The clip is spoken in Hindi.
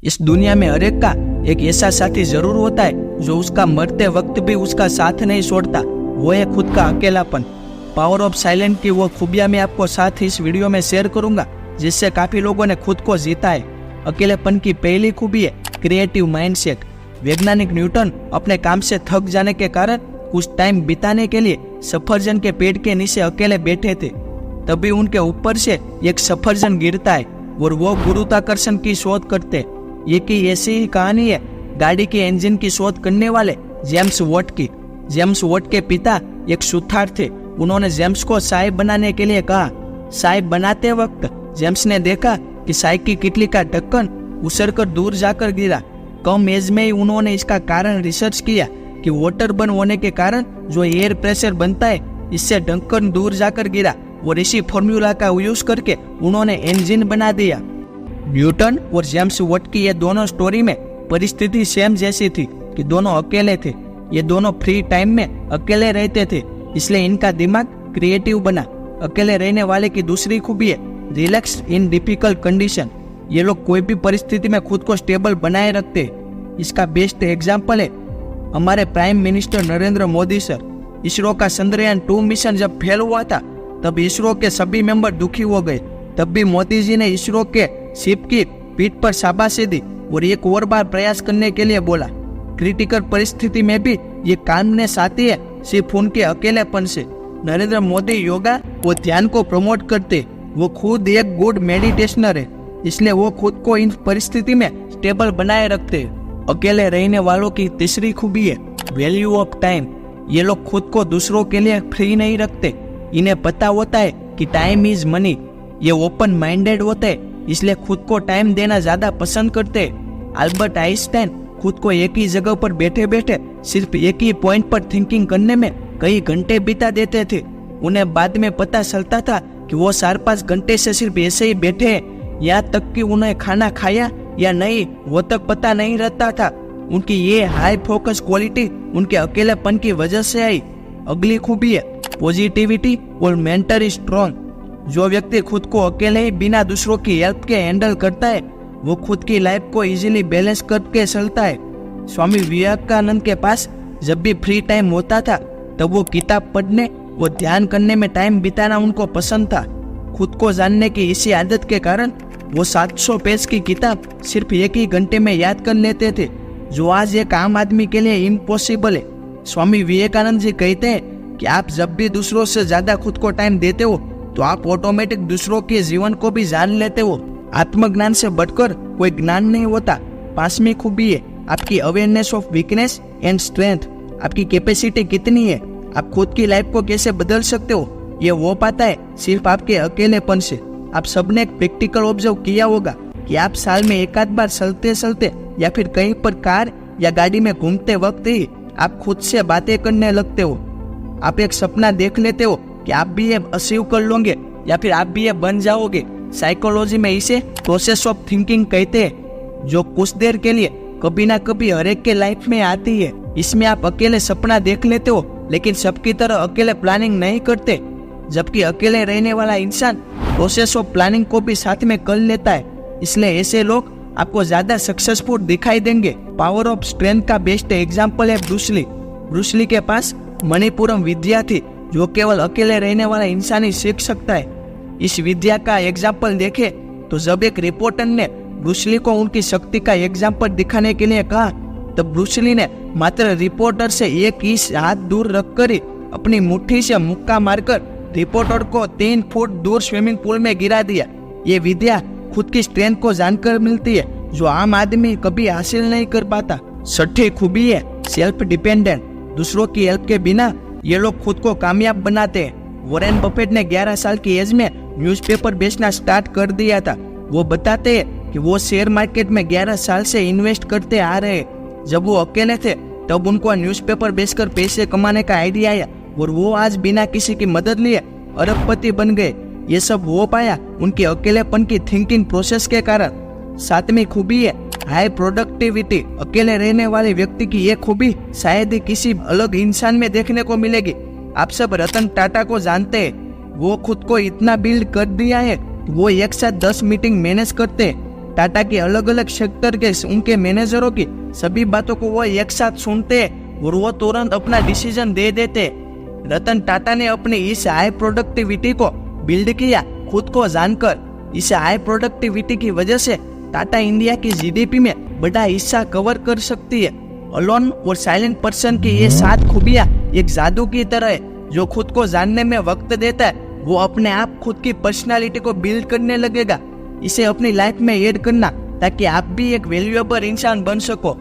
इस दुनिया में हर एक का एक ऐसा साथी जरूर होता है जो उसका मरते वक्त भी उसका साथ नहीं छोड़ता। वो है खुद का अकेलापन। पावर ऑफ साइलेंट की वो खूबियां मैं आपको साथ इस वीडियो में शेयर करूंगा, जिससे काफी लोगों ने खुद को जीता है। अकेलेपन की पहली खूबी है क्रिएटिव माइंडसेट। वैज्ञानिक न्यूटन अपने काम से थक जाने के कारण कुछ टाइम बिताने के लिए सफरजन के पेड़ के नीचे अकेले बैठे थे। तभी उनके ऊपर से एक सफरजन गिरता है और वो गुरुत्वाकर्षण की शोध करते। ये की ऐसी ही कहानी है गाड़ी के इंजन की शोध करने वाले जेम्स वॉट की। जेम्स वॉट के पिता एक सुथार थे। उन्होंने जेम्स को चाय बनाने के लिए कहा। चाय बनाते वक्त जेम्स ने देखा कि चाय की किटली का ढक्कन उछलकर दूर जाकर गिरा। कम एज में ही उन्होंने इसका कारण रिसर्च किया कि वाटर बर्न होने के कारण जो एयर प्रेशर बनता है, इससे ढक्कन दूर जाकर गिरा और इसी फॉर्मूला का यूज करके उन्होंने इंजन बना दिया। न्यूटन और जेम्स वॉट की ये दोनों स्टोरी में परिस्थिति सेम जैसी थी कि दोनों अकेले थे। ये दोनों फ्री टाइम में अकेले रहते थे, इसलिए इनका दिमाग क्रिएटिव बना। अकेले रहने वाले की दूसरी खूबी है रिलैक्स इन डिफिकल्ट कंडीशन। ये लोग कोई भी परिस्थिति में खुद को स्टेबल बनाए रखते हैं। इसका बेस्ट एग्जाम्पल है हमारे prime minister Narendra Modi sir. ISRO का चंद्रयान 2 मिशन जब फेल हुआ था तब इसरो के सभी मेंबर दुखी हो गए। तब भी मोदी जी ने इसरो के शिप की पीठ पर शाबाशी दी और एक और बार प्रयास करने के लिए बोला। क्रिटिकल परिस्थिति में भी ये कामनेस आती है सिर्फ उनके अकेलेपन से। नरेंद्र मोदी योगा वो ध्यान को प्रमोट करते। वो खुद एक गुड मेडिटेशनर है, इसलिए वो खुद को इन परिस्थिति में स्टेबल बनाए रखते हैं। अकेले रहने वालों की तीसरी खूबी है वैल्यू ऑफ टाइम। ये लोग खुद को दूसरों के लिए फ्री नहीं रखते। इन्हें पता होता है कि टाइम इज मनी। ये ओपन माइंडेड होते हैं, इसलिए खुद को टाइम देना ज्यादा पसंद करते हैं। अल्बर्ट आइंस्टाइन खुद को एक ही जगह पर बैठे बैठे सिर्फ एक ही पॉइंट पर थिंकिंग करने में कई घंटे बिता देते थे। उन्हें बाद में पता चलता था कि वो 4-5 घंटे से सिर्फ ऐसे ही बैठे हैं। यहाँ तक कि उन्हें खाना खाया या नहीं वो तक पता नहीं रहता था। उनकी ये हाई फोकस क्वालिटी उनके अकेलेपन की वजह से आई। अगली खूबी है पॉजिटिविटी और मेंटली स्ट्रॉन्ग। जो व्यक्ति खुद को अकेले ही बिना दूसरों की हेल्प के हैंडल करता है, वो खुद की लाइफ को इजीली बैलेंस करके चलता है। स्वामी विवेकानंद के पास जब भी फ्री टाइम होता था तब वो किताब पढ़ने वो ध्यान करने में टाइम बिताना उनको पसंद था। खुद को जानने की इसी आदत के कारण वो 700 पेज की किताब सिर्फ एक ही घंटे में याद कर लेते थे, जो आज एक आम आदमी के लिए इम्पॉसिबल है। स्वामी विवेकानंद जी कहते हैं कि आप जब भी दूसरों से ज्यादा खुद को टाइम देते हो तो आप ऑटोमेटिक दूसरों के जीवन को भी जान लेते हो। आत्मज्ञान से बढ़कर कोई ज्ञान नहीं होता। 5वीं खूबी है आपकी awareness of weakness and strength. आपकी कैपेसिटी कितनी है, आप खुद की लाइफ को कैसे बदल सकते हो, ये वो पाता है सिर्फ आपके अकेलेपन से। आप सबने एक प्रैक्टिकल ऑब्जर्व किया होगा कि आप साल में एक आध बार चलते चलते या फिर कहीं पर कार या गाड़ी में घूमते वक्त ही आप खुद से बातें करने लगते हो। आप एक सपना देख लेते हो कि आप भी ये अचीव कर लोगे या फिर आप भी ये बन जाओगे। साइकोलॉजी में इसे प्रोसेस ऑफ थिंकिंग कहते हैं, जो कुछ देर के लिए कभी ना कभी हर एक के लाइफ में आती है। इसमें आप अकेले सपना देख लेते हो लेकिन सबकी तरह अकेले प्लानिंग नहीं करते, जबकि अकेले रहने वाला इंसान प्रोसेस ऑफ प्लानिंग को भी साथ में कर लेता है। इसलिए ऐसे लोग आपको ज्यादा सक्सेसफुल दिखाई देंगे। पावर ऑफ स्ट्रेंथ का बेस्ट एग्जाम्पल है ब्रूस ली के पास मणिपुरम विद्या थी जो केवल अकेले रहने वाला इंसान ही सीख सकता है। इस विद्या का एग्जाम्पल देखे तो जब एक रिपोर्टर ने ब्रूस ली को उनकी शक्ति का एग्जाम्पल दिखाने के लिए कहा, तब ब्रूस ली ने मात्र रिपोर्टर से 1 इंच हाथ दूर रखकर ही अपनी मुट्ठी से मुक्का मारकर रिपोर्टर को 3 फुट दूर स्विमिंग पूल में गिरा दिया। ये विद्या खुद की स्ट्रेंथ को जानकर मिलती है, जो आम आदमी कभी हासिल नहीं कर पाता। 6ठी खूबी है सेल्फ डिपेंडेंट। दूसरों की हेल्प के बिना ये लोग खुद को कामयाब बनाते हैं। वॉरेन बफेट ने 11 साल की एज में न्यूज़पेपर बेचना स्टार्ट कर दिया था। वो बताते हैं कि वो शेयर मार्केट में 11 साल से इन्वेस्ट करते आ रहे हैं। जब वो अकेले थे तब उनको न्यूज़पेपर बेचकर पैसे कमाने का आइडिया आया और वो आज बिना किसी की मदद लिए अरबपति बन गए। ये सब वो पाया उनके अकेलेपन की थिंकिंग प्रोसेस के कारण। 7वीं खूबी है हाई प्रोडक्टिविटी। अकेले रहने वाले व्यक्ति की ये खूबी शायद ही किसी अलग इंसान में देखने को मिलेगी। आप सब रतन टाटा को जानते हैं। वो खुद को इतना बिल्ड कर दिया है, वो एक साथ 10 मीटिंग मैनेज करते हैं। टाटा के अलग अलग सेक्टर के उनके मैनेजरों की सभी बातों को वो एक साथ सुनते और वो तुरंत अपना डिसीजन दे देते। रतन टाटा ने अपनी इस हाई प्रोडक्टिविटी को बिल्ड किया खुद को जानकर। इस हाई प्रोडक्टिविटी की वजह से टाटा इंडिया की जीडीपी में बड़ा हिस्सा कवर कर सकती है। अलोन और साइलेंट पर्सन की ये 7 खूबियां एक जादू की तरह है। जो खुद को जानने में वक्त देता है वो अपने आप खुद की पर्सनालिटी को बिल्ड करने लगेगा। इसे अपनी लाइफ में ऐड करना ताकि आप भी एक वैल्यूएबल इंसान बन सको।